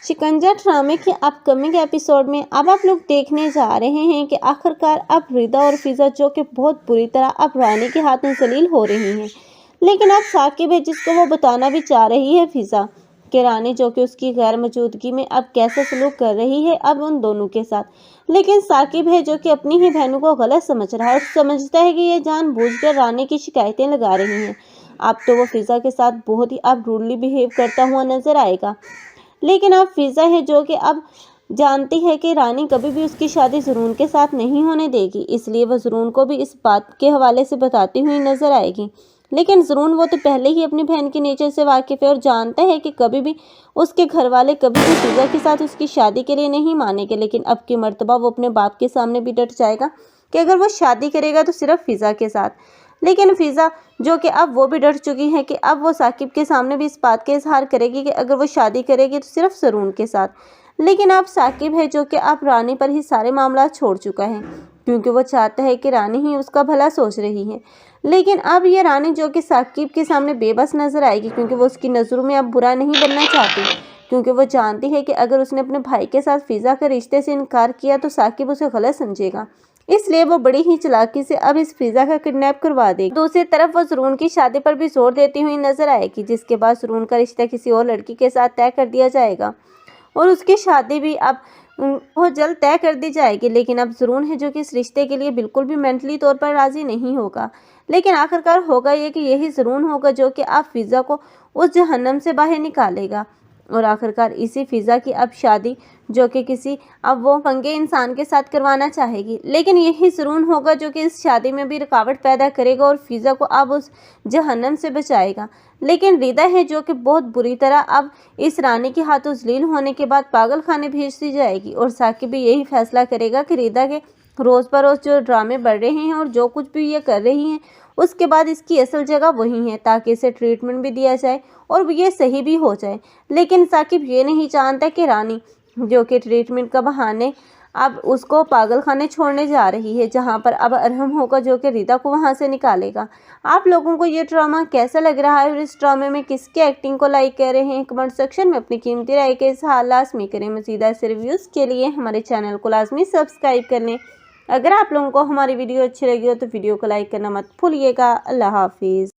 शिकंजा ड्रामे के अपकमिंग एपिसोड में अब आप लोग देखने जा रहे हैं कि आखिरकार अब रिदा और फिजा जो कि बहुत बुरी तरह अब रानी के हाथों जलील हो रही हैं। लेकिन अब साकिब है जिसको वो बताना भी चाह रही है फिजा कि रानी जो कि उसकी गैर मौजूदगी में अब कैसा सलूक कर रही है अब उन दोनों के साथ। लेकिन साकिब है जो कि अपनी ही बहनों को गलत समझ रहा है और समझता है कि ये जानबूझकर रानी की शिकायतें लगा रही हैं। अब तो वो फिजा के साथ बहुत ही अब रूडली बिहेव करता हुआ नजर आएगा। लेकिन अब फिजा है जो कि अब जानती है कि रानी कभी भी उसकी शादी ज़रून के साथ नहीं होने देगी, इसलिए वह ज़रून को भी इस बात के हवाले से बताती हुई नजर आएगी। लेकिन ज़रून वो तो पहले ही अपनी बहन के नेचर से वाकिफ़ है और जानता है कि कभी भी उसके घर वाले कभी भी फिजा के साथ उसकी शादी के लिए नहीं मानेंगे। लेकिन अब की मर्तबा वो अपने बाप के सामने भी डट जाएगा कि अगर वो शादी करेगा तो सिर्फ फिजा के साथ। लेकिन फिजा जो कि अब वो भी डर चुकी है कि अब वो साकिब के सामने भी इस बात का इजहार करेगी कि अगर वो शादी करेगी तो सिर्फ ज़रून के साथ। लेकिन अब साकिब है जो कि अब रानी पर ही सारे मामला छोड़ चुका है, क्योंकि वो चाहता है कि रानी ही उसका भला सोच रही है। लेकिन अब ये रानी जो कि साकिब के सामने बेबस नजर आएगी, क्योंकि वो उसकी नज़रों में अब बुरा नहीं बनना चाहती, क्योंकि वो जानती है कि अगर उसने अपने भाई के साथ फिजा के रिश्ते से इनकार किया तो साकिब उसे गलत समझेगा। इसलिए वो बड़ी ही चालाकी से अब इस फिजा का किडनैप करवा देगी। दूसरी तरफ वो ज़रून की शादी पर भी जोर देती हुई नजर आएगी, जिसके बाद ज़रून का रिश्ता किसी और लड़की के साथ तय कर दिया जाएगा और उसकी शादी भी अब बहुत जल्द तय कर दी जाएगी। लेकिन अब ज़रून है जो कि इस रिश्ते के लिए बिल्कुल भी मेंटली तौर पर राजी नहीं होगा। लेकिन आखिरकार होगा ये कि यही ज़रून होगा जो कि अब फिजा को उस जहन्नम से बाहर निकालेगा और आखिरकार इसी फिजा की अब शादी जो कि किसी अब वो पंगे इंसान के साथ करवाना चाहेगी। लेकिन यही ज़रून होगा जो कि इस शादी में भी रुकावट पैदा करेगा और फिजा को अब उस जहन्नम से बचाएगा। लेकिन रिदा है जो कि बहुत बुरी तरह अब इस रानी के हाथों जलील होने के बाद पागल खाने भेज दी जाएगी और साकिब भी यही फैसला करेगा कि रिदा के रोज़ बरोज़ जो ड्रामे बढ़ रहे हैं और जो कुछ भी ये कर रही हैं उसके बाद इसकी असल जगह वही है, ताकि इसे ट्रीटमेंट भी दिया जाए और ये सही भी हो जाए। लेकिन साकिब ये नहीं जानता कि रानी जो कि ट्रीटमेंट का बहाने अब उसको पागल खाने छोड़ने जा रही है, जहां पर अब अरहम होगा जो कि रिदा को वहां से निकालेगा। आप लोगों को ये ड्रामा कैसा लग रहा है और इस ड्रामे में किसके एक्टिंग को लाइक कर रहे हैं, कमेंट सेक्शन में अपनी कीमती राय के इज़हार लाजमी करें। मज़ीद ऐसे रिव्यूज़ के लिए हमारे चैनल को लाजमी सब्सक्राइब कर लें। अगर आप लोगों को हमारी वीडियो अच्छी लगी हो तो वीडियो को लाइक करना मत भूलिएगा। अल्लाह हाफिज़।